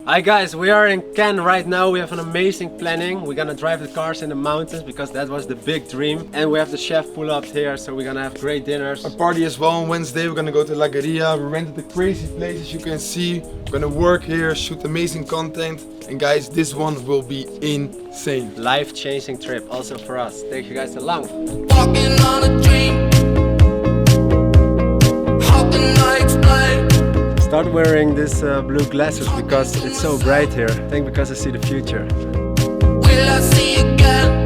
Hi guys, we are in Cannes right now. We have an amazing planning. We're gonna drive the cars in the mountains because that was the big dream. And we have the chef pull up here, so we're gonna have great dinners. A party as well on Wednesday. We're gonna go to La Guerite. We rented a crazy place, as you can see. We're gonna work here, shoot amazing content. And guys, this one will be insane. Life-changing trip also for us. Take you guys along. Walking on a dream. How can I explain? Start wearing this blue glasses because it's so bright here. I think because I see the future. Will I see again?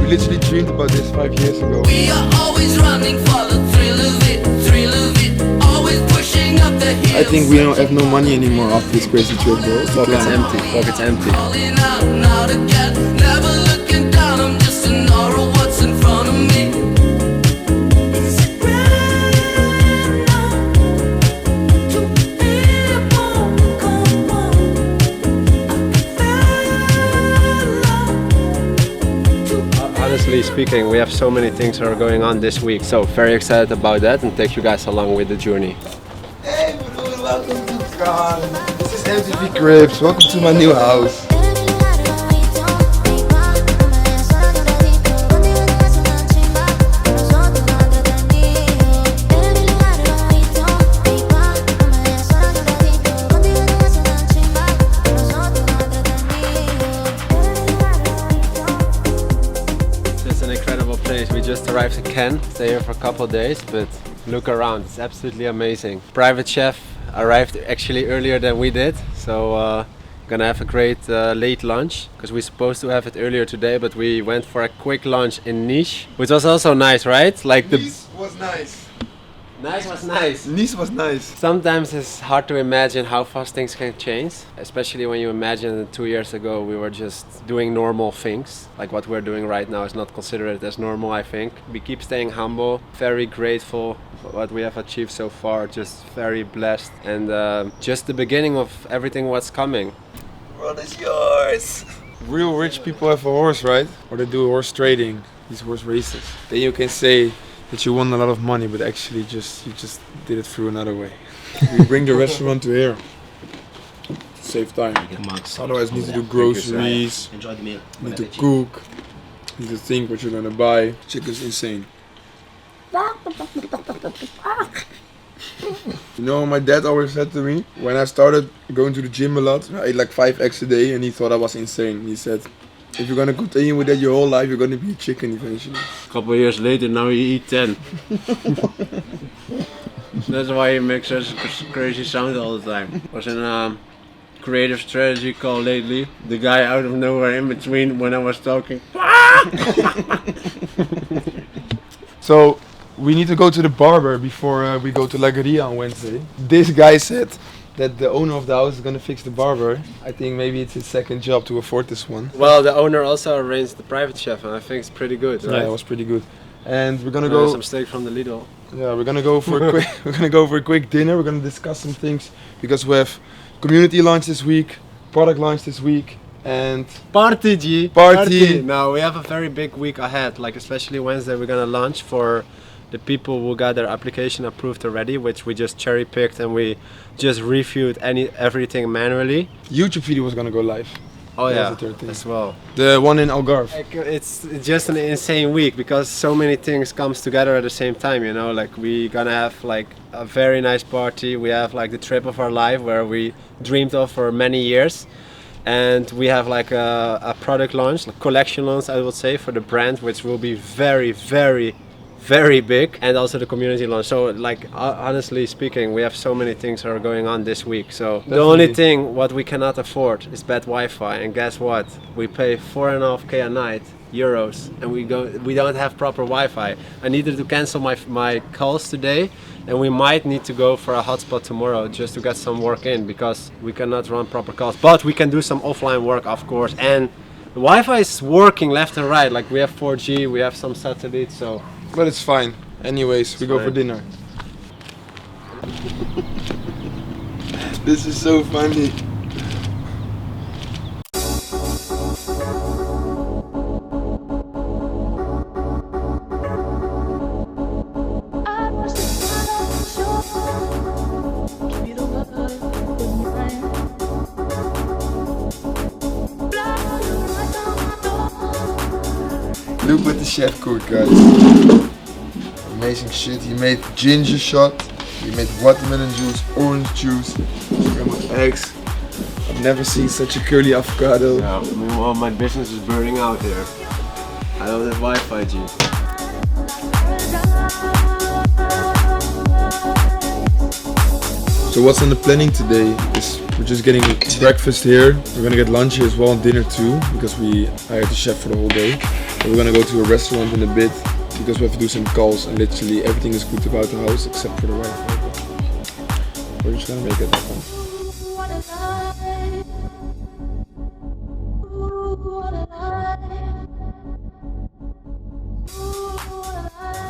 We literally dreamed about this 5 years ago. We are always running for the thrill of it, thrill of it. Always pushing up the hills. I think we don't have no money anymore after this crazy trip, bro. Pockets empty, pockets empty. Falling out and out again. Never looking down, I'm just an aura of what's in front of me. Honestly speaking, we have so many things that are going on this week, so very excited about that and take you guys along with the journey. Hey, broer, welcome to Cannes. This is MTV Cribs. Welcome to my new house. We just arrived in Cannes, stay here for a couple of days, but look around, it's absolutely amazing. Private chef arrived actually earlier than we did, so gonna have a great late lunch, because we're supposed to have it earlier today, but we went for a quick lunch in Nice, which was also nice, right? Like the Nice was nice. Nice was nice. Nice was nice. Sometimes it's hard to imagine how fast things can change, especially when you imagine that 2 years ago we were just doing normal things. Like what we're doing right now is not considered as normal, I think. We keep staying humble, very grateful for what we have achieved so far, just very blessed, and just the beginning of everything what's coming. The world is yours. Real rich people have a horse, right? Or they do horse trading, these horse races. Then you can say that you won a lot of money, but actually you just did it through another way. We bring the restaurant to here to save time. Otherwise you need to do groceries, Enjoy the meal. need to cook, need to think what you're gonna buy. Chicken's insane. You know what my dad always said to me? When I started going to the gym a lot, I ate like 5 eggs a day, and he thought I was insane. He said, if you're gonna continue with that your whole life, you're gonna be a chicken eventually. A couple of years later, now you eat 10. That's why you make such a crazy sound all the time. Was in a creative strategy call lately. The guy out of nowhere in between when I was talking. So we need to go to the barber before we go to La Guerite on Wednesday. This guy said that the owner of the house is gonna fix the barber. I think maybe it's his second job to afford this one. Well, the owner also arranged the private chef, and I think it's pretty good, right? Yeah, it was pretty good. And we're gonna There's go. some steak from the Lidl. Yeah, we're gonna go for a quick. We're gonna go for a quick dinner. We're gonna discuss some things because we have community launch this week, product launch this week, and Party, G! Party. Now we have a very big week ahead. Like especially Wednesday, we're gonna launch for the people who got their application approved already, which we just cherry picked and we just reviewed everything manually. YouTube video was gonna go live. Oh That's yeah, the third thing. as well. The one in Algarve. Like, it's just an insane week because so many things comes together at the same time, you know. Like we gonna have like a very nice party. We have like the trip of our life where we dreamed of for many years. And we have like a product launch, a collection launch I would say, for the brand, which will be very, very, very big, and also the community launch. So like honestly speaking, we have so many things that are going on this week. So Definitely. The only thing what we cannot afford is bad Wi-Fi, and guess what? We pay 4.5k a night euros, and we don't have proper Wi-Fi. I needed to cancel my calls today, and we might need to go for a hotspot tomorrow just to get some work in, because we cannot run proper calls. But we can do some offline work, of course, and the Wi-Fi is working left and right. Like we have 4G, we have some satellites, so. But it's fine. Anyways, we go fine. for dinner. This is so funny. Look what the chef cooked, guys. Amazing shit. He made ginger shot. He made watermelon juice, orange juice, scrambled eggs. I've never seen such a curly avocado. Yeah, meanwhile my business is burning out here. I don't have Wi-Fi, G. So what's on the planning today is we're just getting breakfast here. We're gonna get lunch here as well and dinner too, because we hired the chef for the whole day. And we're gonna go to a restaurant in a bit because we have to do some calls and literally everything is good about the house except for the Wi-Fi. We're just gonna make it happen.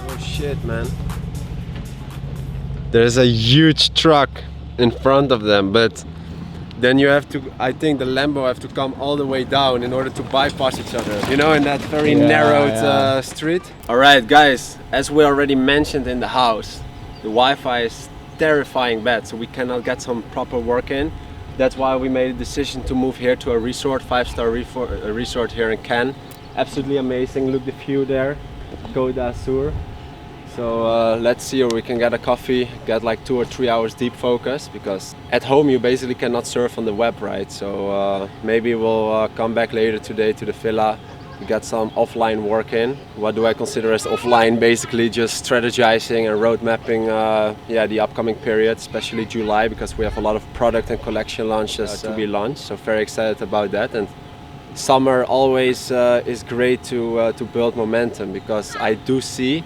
Oh shit, man. There's a huge truck in front of them, but then you have to, I think the Lambo have to come all the way down in order to bypass each other, you know, in that very narrowed street. Alright guys, as we already mentioned in the house, the Wi-Fi is terrifying bad, so we cannot get some proper work in. That's why we made a decision to move here to a resort, 5-star resort here in Cannes. Absolutely amazing, look the view there, Côte d'Azur. So let's see where we can get a coffee, get like 2 or 3 hours deep focus, because at home you basically cannot surf on the web, right? So maybe we'll come back later today to the villa, get some offline work in. What do I consider as offline? Basically just strategizing and road mapping the upcoming period, especially July, because we have a lot of product and collection launches to be launched. So very excited about that. And summer always is great to build momentum, because I do see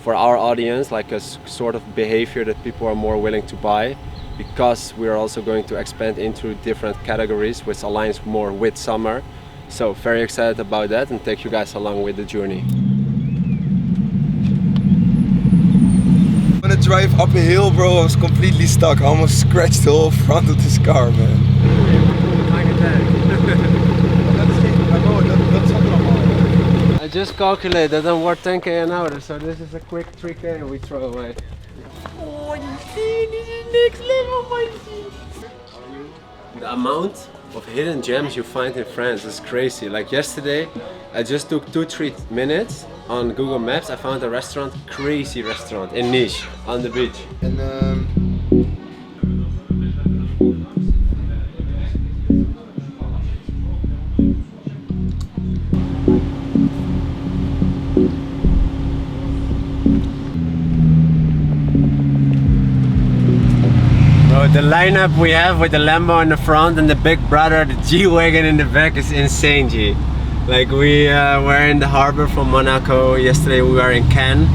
for our audience like a sort of behavior that people are more willing to buy, because we are also going to expand into different categories which aligns more with summer. So very excited about that and take you guys along with the journey. I'm gonna drive up a hill, bro. I was completely stuck. I almost scratched the whole front of this car, man. I just calculated that I'm worth 10k an hour, so this is a quick 3k we throw away. Oh, you see, this is next level, my G. The amount of hidden gems you find in France is crazy. Like yesterday, I just took 2-3 minutes on Google Maps. I found a restaurant, crazy restaurant in Nice, on the beach. And the lineup we have with the Lambo in the front and the big brother, the G-Wagon in the back is insane, G. Like we were in the harbor from Monaco, yesterday we were in Cannes.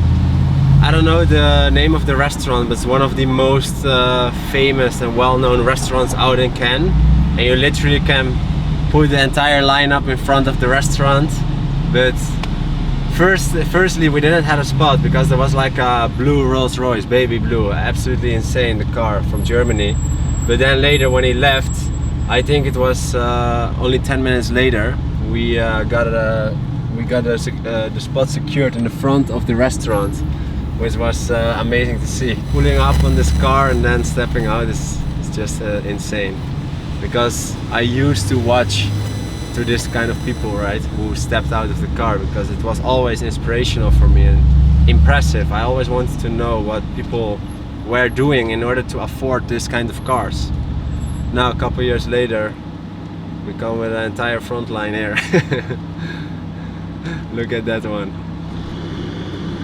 I don't know the name of the restaurant, but it's one of the most famous and well-known restaurants out in Cannes. And you literally can put the entire lineup in front of the restaurant. But firstly we didn't have a spot because there was like a blue Rolls Royce, baby blue, absolutely insane, the car from Germany. But then later when he left, I think it was only 10 minutes later, we got the spot secured in the front of the restaurant, which was amazing to see. Pulling up on this car and then stepping out is just insane, because I used to watch to this kind of people, right, who stepped out of the car, because it was always inspirational for me and impressive. I always wanted to know what people were doing in order to afford this kind of cars. Now a couple years later we come with an entire front line here. Look at that one.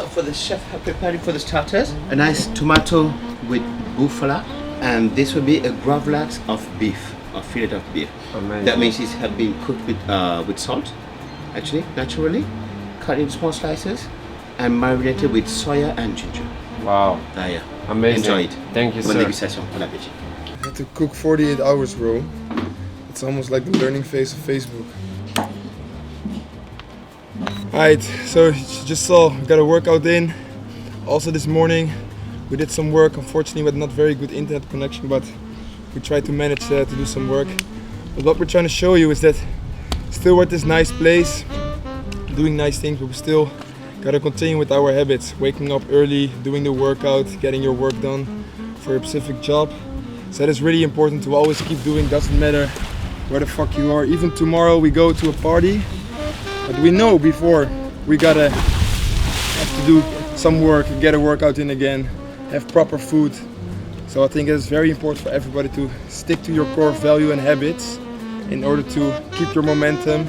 For the chef preparing for the starters, a nice tomato with buffalo, and this will be a gravlax of beef, a fillet of beef. Amazing. That means it has been cooked with salt, actually, naturally, cut in small slices, and marinated with soya and ginger. Wow. Yeah. Amazing. Enjoy it. Thank you, Bonne sir. dégustation. Bon appétit. I had to cook 48 hours, bro. It's almost like the learning phase of Facebook. Alright, so you just saw, we got a workout in. Also this morning we did some work, unfortunately with not very good internet connection, but we tried to manage to do some work. But what we're trying to show you is that still we're at this nice place, doing nice things, but we still gotta continue with our habits. Waking up early, doing the workout, getting your work done for a specific job. So that is really important to always keep doing, doesn't matter where the fuck you are. Even tomorrow we go to a party, but we know before we gotta have to do some work, get a workout in again, have proper food. So I think it's very important for everybody to stick to your core value and habits in order to keep your momentum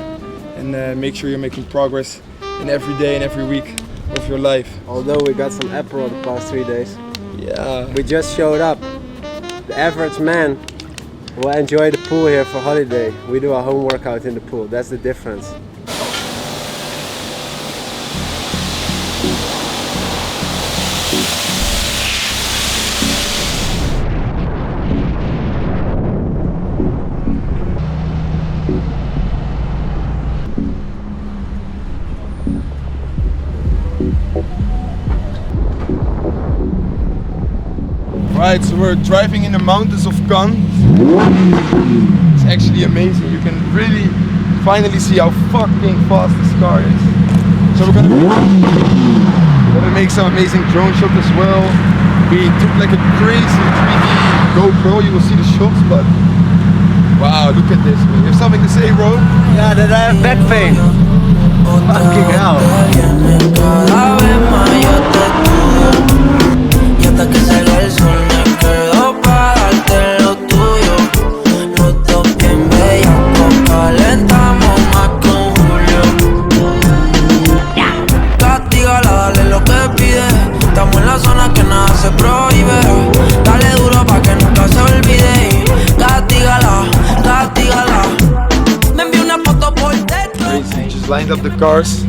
and make sure you're making progress in every day and every week of your life. Although we got some Aperol the past 3 days, Yeah. we just showed up. The average man will enjoy the pool here for holiday. We do our home workout in the pool. That's the difference. Right, so we're driving in the mountains of Cannes. It's actually amazing. You can really finally see how fucking fast this car is. So we're gonna make some amazing drone shots as well. We took like a crazy 3D GoPro. You will see the shots, but wow, look at this, man. You have something to say, bro? Yeah, that I have back pain. Fucking hell. Cada vez más yo te estudio y hasta que salga el sol me quedo para darte lo tuyo. Los dos bien bellacos, calentamos más con Julio. Castígala, dale lo que pide. Estamos en la zona que nada se prohíbe. Dale duro pa' que nunca se olvide. Castígala, castígala. Me envió una foto por detrás. Crazy, just lined up the cars.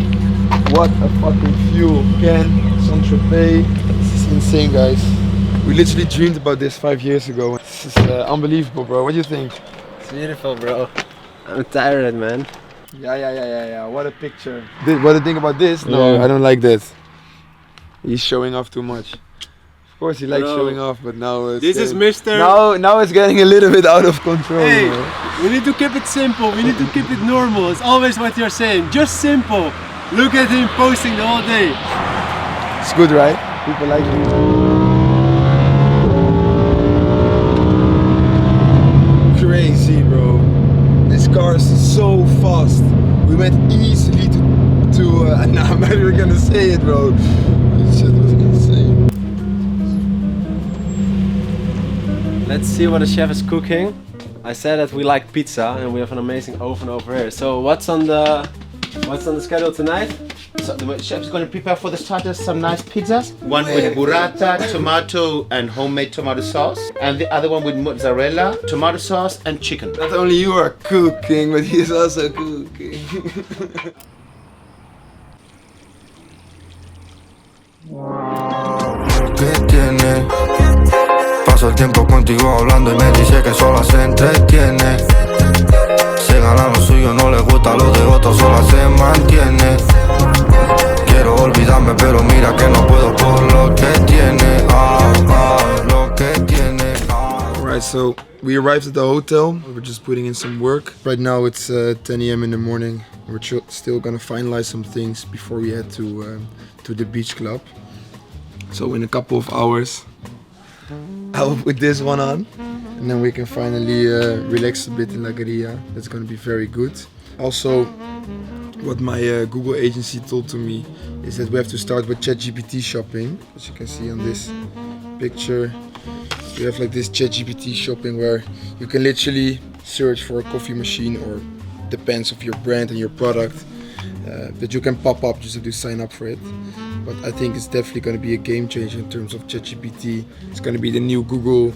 What a fucking fuel. Cannes, Saint-Tropez. This is insane, guys. We literally dreamed about this 5 years ago. This is unbelievable, bro. What do you think? It's beautiful, bro. I'm tired, man. Yeah. What a picture. What do you think about this? No, Yeah. I don't like that. He's showing off too much. Of course, he likes Bro. showing off, but now it's This is Mr. Now it's getting a little bit out of control. Hey, You know? we need to keep it simple. We need to keep it normal. It's always what you're saying. Just simple. Look at him posting the whole day. It's good, right? People like it. Crazy, bro. This car is so fast. We went easily to nah, I'm not even gonna say it, bro. This shit was insane. Let's see what the chef is cooking. I said that we like pizza and we have an amazing oven over here. So what's on the schedule tonight? So the chef's going to prepare for the starters some nice pizzas. One with burrata, tomato and homemade tomato sauce. And the other one with mozzarella, tomato sauce and chicken. Not only you are cooking, but he is also cooking. ¿Qué tiene? Paso el tiempo contigo hablando y me dice que sola se entretiene. Se gana lo suyo, no le gusta lo de otros, sola se mantiene. Quiero olvidarme, pero mira que no puedo por lo que tiene. Lo que tiene. Alright, so we arrived at the hotel. We're just putting in some work. Right now it's 10 a.m. in the morning. We're still gonna finalize some things before we head to the beach club. So in a couple of hours, I'll put this one on, and then we can finally relax a bit in La Guerite. That's gonna be very good. Also, what my Google agency told to me is that we have to start with ChatGPT shopping. As you can see on this picture, we have like this ChatGPT shopping where you can literally search for a coffee machine, or depends of your brand and your product, that you can pop up just to sign up for it. But I think it's definitely going to be a game changer in terms of ChatGPT. It's going to be the new Google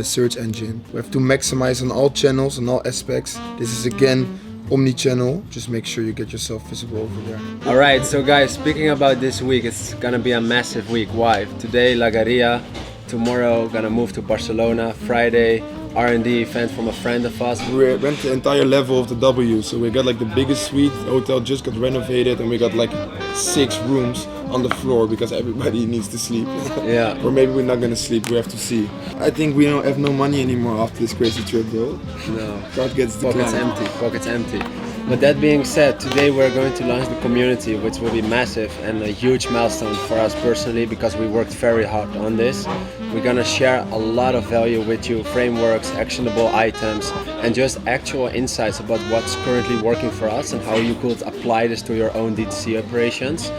search engine. We have to maximize on all channels and all aspects. This is again omni-channel. Just make sure you get yourself visible over there. Alright, so guys, speaking about this week, it's gonna be a massive week. Why? Today La Guerite, tomorrow gonna move to Barcelona, Friday R&D event from a friend of us. We went the entire level of the W, so we got like the biggest suite. The hotel just got renovated and we got like 6 rooms on the floor because everybody needs to sleep. Yeah. Or maybe we're not gonna sleep, we have to see. I think we don't have no money anymore after this crazy trip though. No. Card gets Pockets declined. empty, pockets empty. But that being said, today we're going to launch the community, which will be massive and a huge milestone for us personally because we worked very hard on this. We're gonna share a lot of value with you, frameworks, actionable items, and just actual insights about what's currently working for us and how you could apply this to your own D2C operations.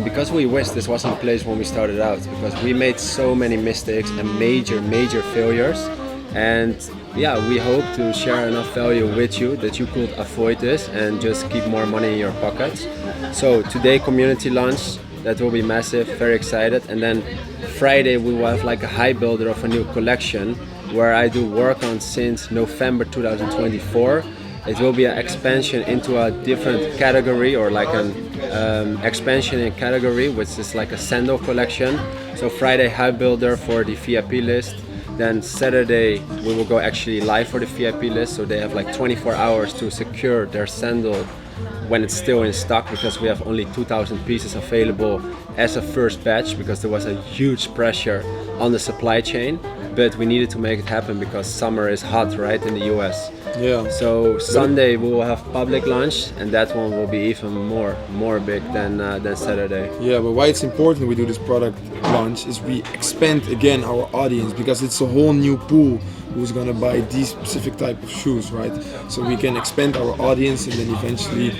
Because we wish this was in place when we started out, because we made so many mistakes and major failures. And yeah, we hope to share enough value with you that you could avoid this and just keep more money in your pockets. So today, community launch, that will be massive, very excited. And then Friday we will have like a high builder of a new collection where I do work on since November 2024. It will be an expansion into a different category, or like an expansion in category, which is like a sandal collection. So Friday high builder for the VIP list. Then Saturday we will go actually live for the VIP list, so they have like 24 hours to secure their sandal when it's still in stock, because we have only 2,000 pieces available as a first batch, because there was a huge pressure on the supply chain, but we needed to make it happen because summer is hot, right, in the US. Yeah. So Sunday we will have public launch, and that one will be even more big than Saturday. Yeah, but why it's important we do this product launch is we expand again our audience, because it's a whole new pool who's gonna buy these specific type of shoes, right? So we can expand our audience and then eventually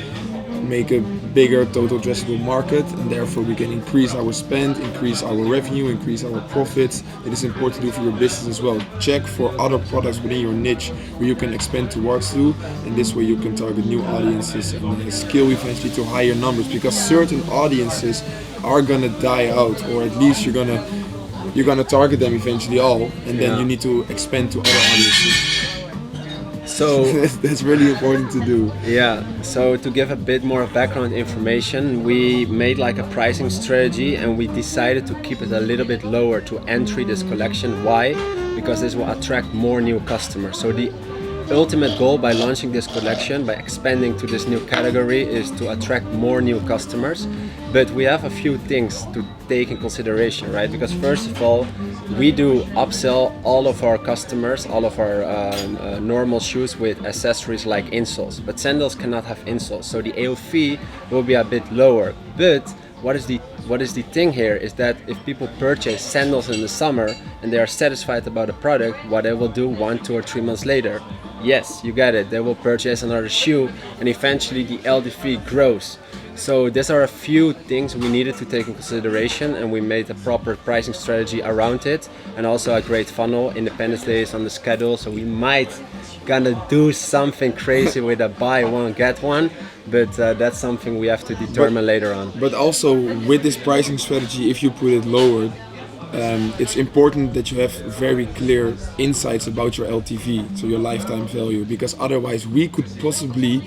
make a bigger total addressable market, and therefore we can increase our spend, increase our revenue, increase our profits. It is important to do for your business as well. Check for other products within your niche where you can expand towards to, and this way you can target new audiences and scale eventually to higher numbers, because certain audiences are gonna die out, or at least you're gonna target them eventually all, and then you need to expand to other audiences. So that's really important to do. yeah, so to give a bit more background information, we made like a pricing strategy, and we decided to keep it a little bit lower to entry this collection. Why? Because this will attract more new customers. So the ultimate goal by launching this collection, by expanding to this new category, is to attract more new customers. But we have a few things to take in consideration, right? Because first of all, we do upsell all of our customers, all of our normal shoes with accessories like insoles, but sandals cannot have insoles, so the AOV will be a bit lower. But what is the thing here is that if people purchase sandals in the summer and they are satisfied about the product, what they will do 1, 2 or 3 months later, yes, you get it, they will purchase another shoe, and eventually the LTV grows. So these are a few things we needed to take in consideration, and we made a proper pricing strategy around it, and also a great funnel. Independence Day is on the schedule, so we might gonna do something crazy with a buy one get one, but that's something we have to determine later on. But also with this pricing strategy, if you put it lower, it's important that you have very clear insights about your LTV, so your lifetime value, because otherwise we could possibly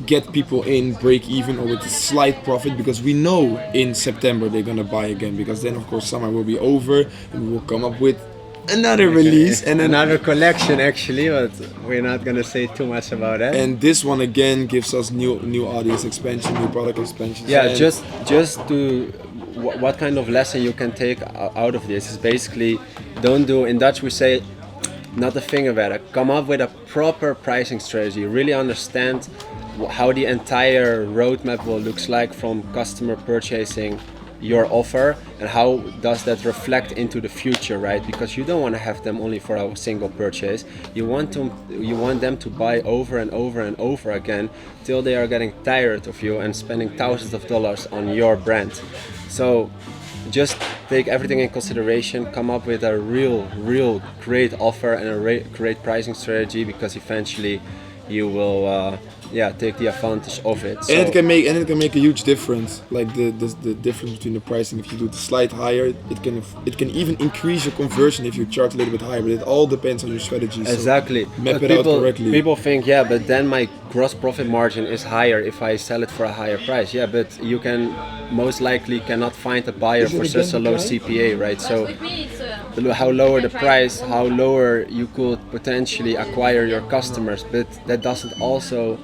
get people in break even or with a slight profit, because we know in September they're gonna buy again, because then of course summer will be over and we will come up with another release and another collection actually, but we're not gonna say too much about that. And this one again gives us new audience expansion, new product expansion. Yeah, and just to what kind of lesson you can take out of this is basically, don't do, in Dutch we say, not a finger werk. Come up with a proper pricing strategy. Really understand how the entire roadmap will looks like from customer purchasing your offer, and how does that reflect into the future, right? Because you don't want to have them only for a single purchase. You want them to buy over and over and over again till they are getting tired of you and spending thousands of dollars on your brand. So just take everything in consideration, come up with a real great offer and a great pricing strategy, because eventually you will take the advantage of it. So, and it can make a huge difference, like the difference between the pricing. If you do the slight higher, it can even increase your conversion if you charge a little bit higher, but it all depends on your strategy. So exactly. map But it out correctly. People think, yeah, but then my gross profit margin is higher if I sell it for a higher price. Yeah, but you can most likely cannot find a buyer for such a low CPA, right? So how lower the price, how lower you could potentially acquire your customers, but that doesn't also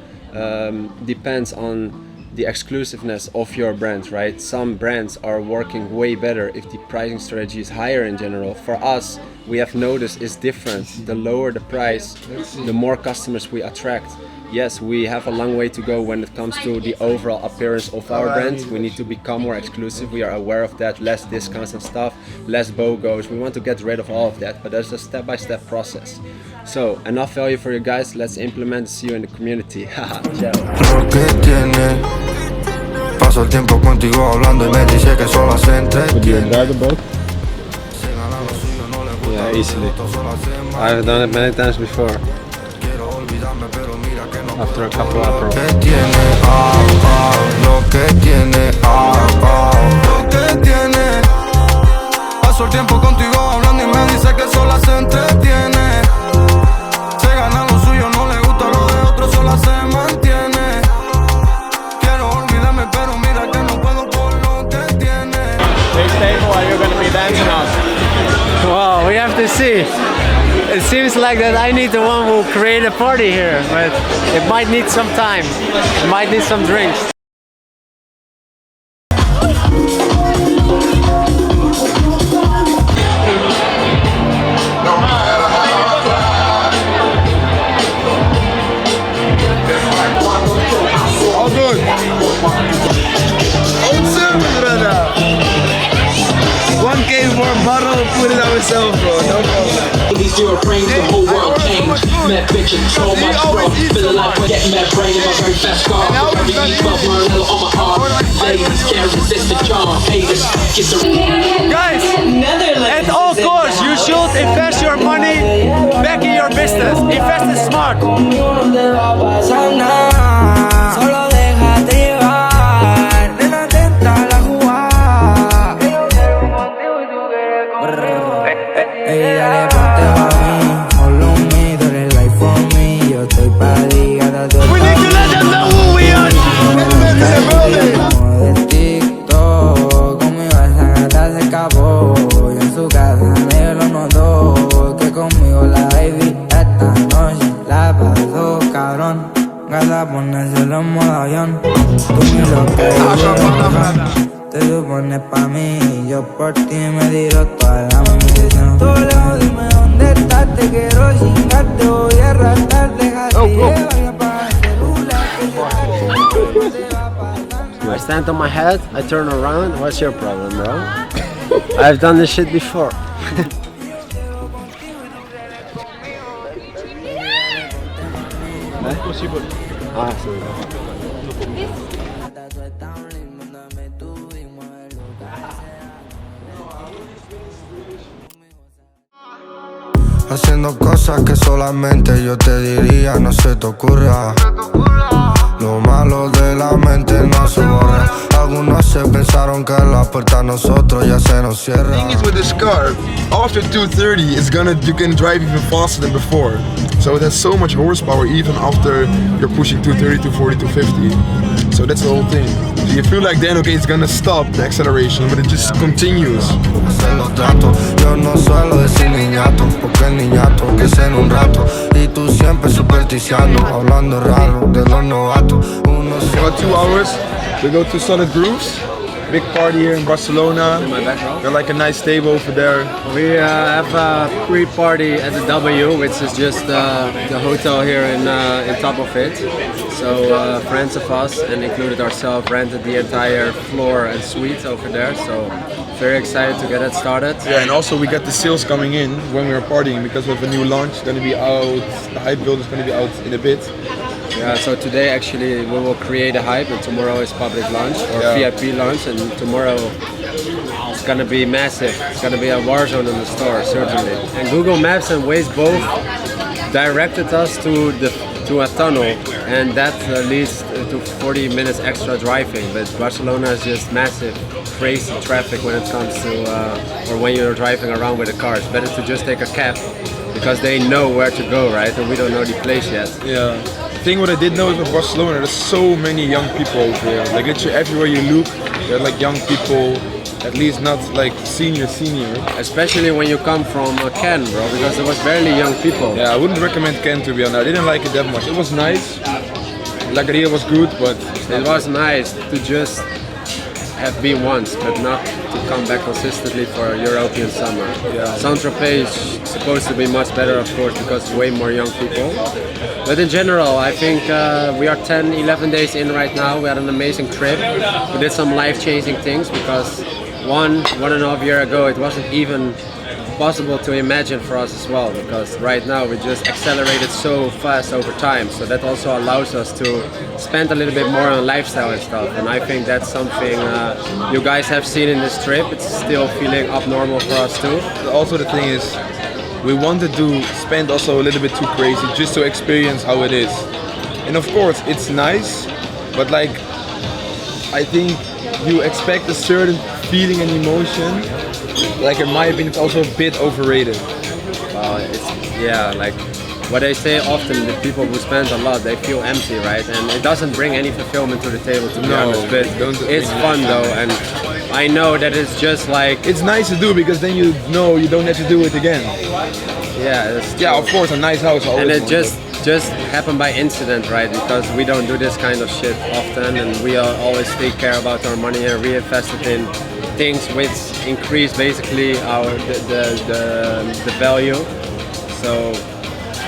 depends on the exclusiveness of your brand, right? Some brands are working way better if the pricing strategy is higher in general. For us, we have noticed it's different. The lower the price, the more customers we attract. yes, we have a long way to go when it comes to the overall appearance of our brand. We need to become more exclusive. We are aware of that. Less discounts and stuff, less BOGOs. We want to get rid of all of that, but that's a step-by-step process. So, enough value for you guys. Let's implement. See you in the community. Haha, ciao. Paso el tiempo contigo hablando y me dice que solo se entretiene. Yeah, easily. I've done it many times before. After a couple of Lo que tiene, lo que tiene, lo que tiene. Paso el tiempo contigo hablando y me dice que sola se entretiene. Se gana lo suyo, no le gusta lo de otro, sola se mantiene. Quiero olvidarme, pero mira que no puedo por lo que tiene. Big table, are you gonna be dancing on? Wow, we have to see. It seems like that I need the one who create a party here, but it might need some time. It might need some drinks. All good. brother. 1K for a bottle, put it on myself, bro. No problem. These zero frames, the whole world changed. Mad bitch, control my bro. Feeling like we're getting mad brain in my very fast car. Very E12 Maranello on my arm. Ladies can't resist the charm. Haters, get the Guys, at all costs, you should invest your money back in your business. Invest is smart. Solo déjate llevar, nena, atenta a la jugada. Yo quiero contigo y tú quieres conmigo. Ey, dale, ponte pa' mí, follow me, tú eres like for me. Yo estoy pa' ligar, We need to let them know who we are. como de TikTok, conmigo esa gata se escapó. Y en su casa me lo notó, que conmigo la baby esta noche la pasó cabrón. Gata ponérselo en modo avión. Tú ni lo que te supones pa' mí y yo por ti me tiro toda la munición. Tú lejos, dime dónde estás, te quiero chingar, te voy a arrastrar, déjate llevar y apaga el celular que te va a pasar. I stand on my head, I turn around. What's your problem, bro? I've done this shit before. Ah, sorry. Haciendo cosas que solamente yo te diría, no se te ocurra. Lo malo de la mente no se borra. Algunos se pensaron que la puerta a nosotros ya se nos cierra. The thing is with this car, after 230, you can drive even faster than before. So it has so much horsepower even after you're pushing 230, 240, 250. So that's the whole thing. So you feel like then, okay, it's gonna stop the acceleration, but it just continues. Hacer los tratos, yo no suelo decir niñato, porque el niñato que es en un rato. Y tú siempre supersticiando, hablando raro de los novatos. Uno In about 2 hours, we go to Solid Grooves. Big party here in Barcelona. Got like a nice table over there. We have a pre-party at the W, which is just the hotel here in top of it. So friends of us and included ourselves rented the entire floor and suite over there. So very excited to get it started. Yeah, and also we got the sales coming in when we are partying because we have a new launch gonna be out. The hype build is gonna be out in a bit. Yeah, so today actually we will create a hype and tomorrow is public launch or VIP launch, and tomorrow it's gonna be massive. It's gonna be a war zone in the store, certainly. And Google Maps and Waze both directed us to a tunnel, and that leads to 40 minutes extra driving. But Barcelona is just massive, crazy traffic when it comes to, or when you're driving around with a car. It's better to just take a cab because they know where to go, right? And we don't know the place yet. Yeah. The thing what I did know is with Barcelona, there's so many young people over here. Like literally everywhere you look, there are like young people, at least not like senior. Especially when you come from Ken, bro, because there was barely young people. Yeah, I wouldn't recommend Ken to be honest. I didn't like it that much. It was nice. La Guerite was good, but It was nice to just have been once, but not to come back consistently for a European summer. Saint-Tropez is supposed to be much better, of course, because way more young people. But in general, I think we are 10, 11 days in right now. We had an amazing trip. We did some life-changing things because one and a half year ago, it wasn't even possible to imagine for us as well, because right now we just accelerated so fast over time, so that also allows us to spend a little bit more on lifestyle and stuff, and I think that's something you guys have seen in this trip. It's still feeling abnormal for us too. Also the thing is, we wanted to spend also a little bit too crazy just to experience how it is. And of course it's nice, but like I think you expect a certain feeling and emotion. Like in my opinion, it's also a bit overrated. Like what I say often, the people who spend a lot, they feel empty, right? And it doesn't bring any fulfillment to the table, to be honest. But it's fun though, and I know that it's just like... It's nice to do because then you know you don't have to do it again. Yeah, of course, a nice house always. And it just happened by incident, right? Because we don't do this kind of shit often, and we always take care about our money and reinvest it in things which increase basically the value. So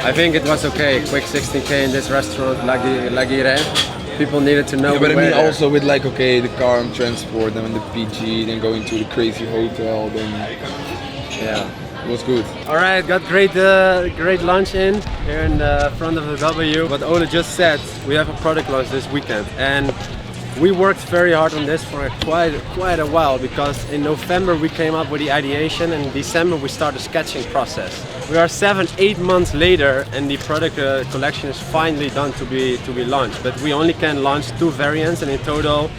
I think it was okay. Quick 16k in this restaurant, La Guerite. People needed to know. Yeah, but I mean also with like the car and transport, then the PG, then going to the crazy hotel, then it was good. All right, got great lunch in here in the front of the W. What Ole just said, we have a product launch this weekend, and we worked very hard on this for quite a while, because in November we came up with the ideation, and in December we started the sketching process. We are 7-8 months later, and the product collection is finally done to be launched. But we only can launch 2 variants, and in total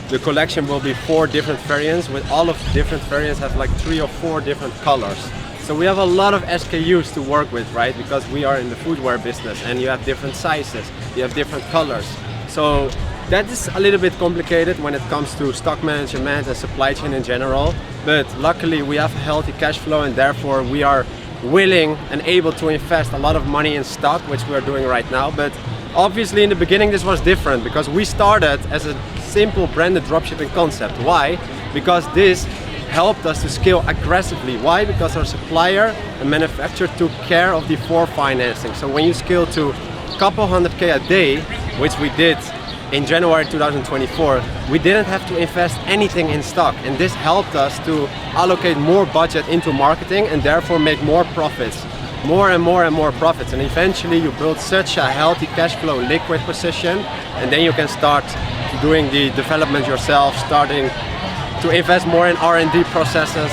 the collection will be 4 different variants, with all of the different variants have like 3 or 4 different colors. So we have a lot of SKUs to work with, right? Because we are in the footwear business, and you have different sizes, you have different colors. So that is a little bit complicated when it comes to stock management and supply chain in general. But luckily we have a healthy cash flow, and therefore we are willing and able to invest a lot of money in stock, which we are doing right now. But obviously in the beginning this was different, because we started as a simple branded dropshipping concept. Why? Because this helped us to scale aggressively. Why? Because our supplier and manufacturer took care of the financing. So when you scale to a couple 100k a day, which we did in January 2024, we didn't have to invest anything in stock, and this helped us to allocate more budget into marketing and therefore make more profits, more and more profits, and eventually you build such a healthy cash flow liquid position, and then you can start doing the development yourself, starting to invest more in R&D processes,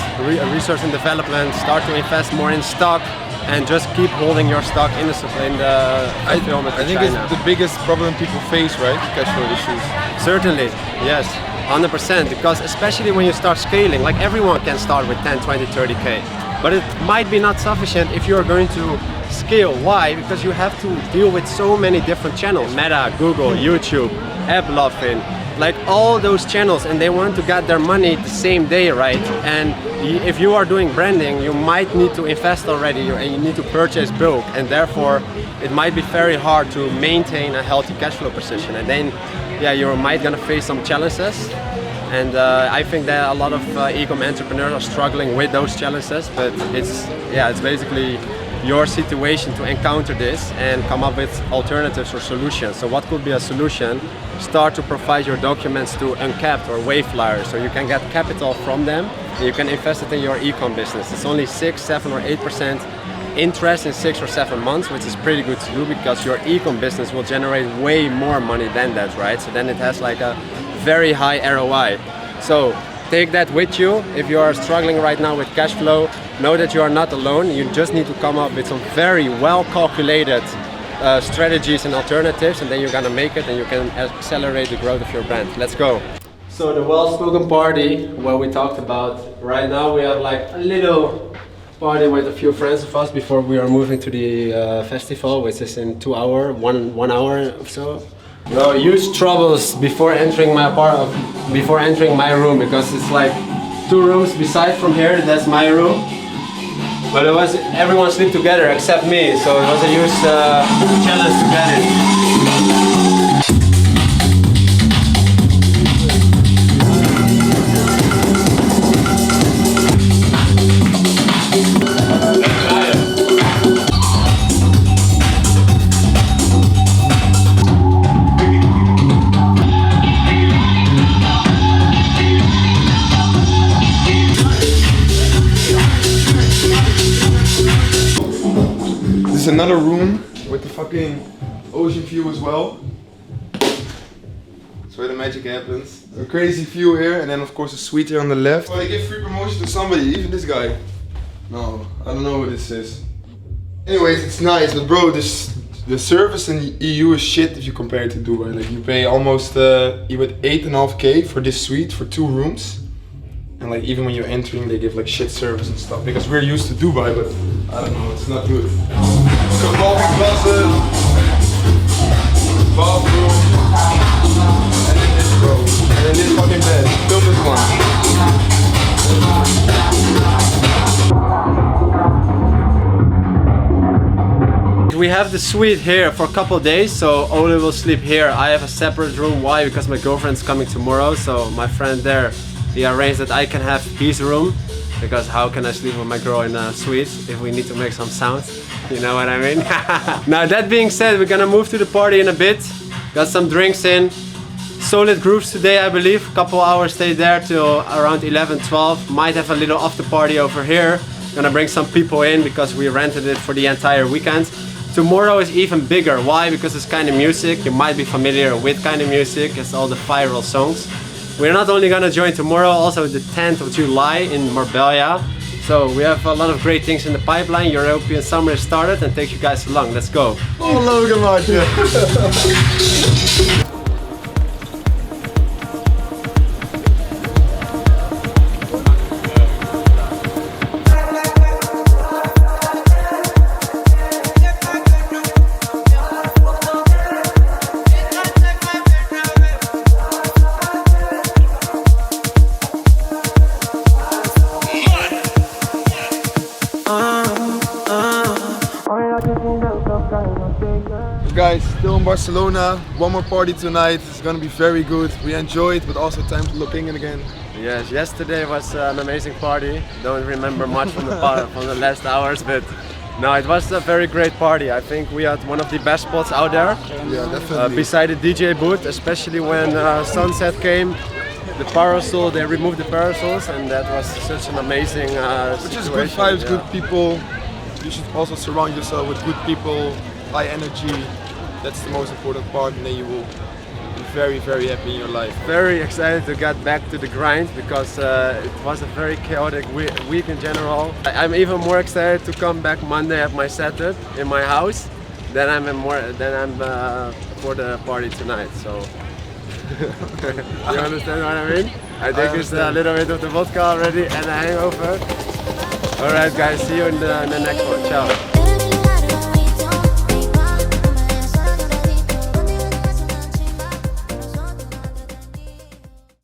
research and development, start to invest more in stock, and just keep holding your stock in the fulfillment. I think it's the biggest problem people face, right? Cash flow issues. Certainly, yes, 100%. Because especially when you start scaling, like everyone can start with 10, 20, 30k, but it might be not sufficient if you're going to scale. Why? Because you have to deal with so many different channels: Meta, Google, YouTube, AppLovin, like all those channels, and they want to get their money the same day, right? And if you are doing branding, you might need to invest already, and you need to purchase bulk, and therefore it might be very hard to maintain a healthy cash flow position. And then you might gonna face some challenges, and I think that a lot of e-com entrepreneurs are struggling with those challenges, but it's basically your situation to encounter this and come up with alternatives or solutions. So what could be a solution? Start to provide your documents to Uncapped or Wayflyer, so you can get capital from them and you can invest it in your e-com business. It's only 6, 7 or 8% interest in 6 or 7 months, which is pretty good to do, because your e-com business will generate way more money than that, right? So then it has like a very high ROI. So take that with you. If you are struggling right now with cash flow, know that you are not alone. You just need to come up with some very well calculated strategies and alternatives, and then you're gonna make it and you can accelerate the growth of your brand. Let's go. So the well-spoken party, what we talked about, right now we have like a little party with a few friends of us before we are moving to the festival, which is in 2 hours, one hour or so. No, huge troubles before entering my room, because it's like 2 rooms beside from here. That's my room, but it was everyone sleep together except me, so it was a huge challenge to get it. another room with the fucking ocean view as well. That's where the magic happens. A crazy view here, and then of course a suite here on the left. Oh, they give free promotion to somebody, even this guy. No, I don't know who this is. Anyways, it's nice, but bro, the service in the EU is shit if you compare it to Dubai. Like you pay almost you get 8.5K for this suite for 2 rooms. And like even when you're entering, they give like shit service and stuff because we're used to Dubai, but I don't know, it's not good. So coffee closet, bathroom, and then this bro, and then this fucking bed. Film this one. We have the suite here for a couple of days, so Ole will sleep here. I have a separate room. Why? Because my girlfriend's coming tomorrow, so my friend there, he arranged that I can have his room. Because how can I sleep with my girl in a suite if we need to make some sounds? You know what I mean? Now that being said, we're gonna move to the party in a bit. Got some drinks in. Solid groups today, I believe. Couple hours stay there till around 11, 12. Might have a little after party over here. Gonna bring some people in because we rented it for the entire weekend. Tomorrow is even bigger. Why? Because it's kind of music. You might be familiar with kind of music. It's all the viral songs. We're not only gonna join tomorrow, also the 10th of July in Marbella. So we have a lot of great things in the pipeline. European summer is started and take you guys along. Let's go. Oh, Logan, maatje. Guys, still in Barcelona, one more party tonight. It's gonna be very good. We enjoyed, but also time to look in again. Yes, yesterday was an amazing party. Don't remember much from the last hours, but no, it was a very great party. I think we had one of the best spots out there. Yeah, definitely. Beside the DJ booth, especially when sunset came. The parasol, they removed the parasols, and that was such an amazing Which is situation. good vibes, Yeah. good people. You should also surround yourself with good people, high energy. That's the most important part, and then you will be very, very happy in your life. Very excited to get back to the grind because it was a very chaotic week in general. I'm even more excited to come back Monday, have my setup in my house. Then I'm for the party tonight. So you understand what I mean? I think it's a little bit of the vodka already and a hangover. All right, guys, see you in the next one. Ciao.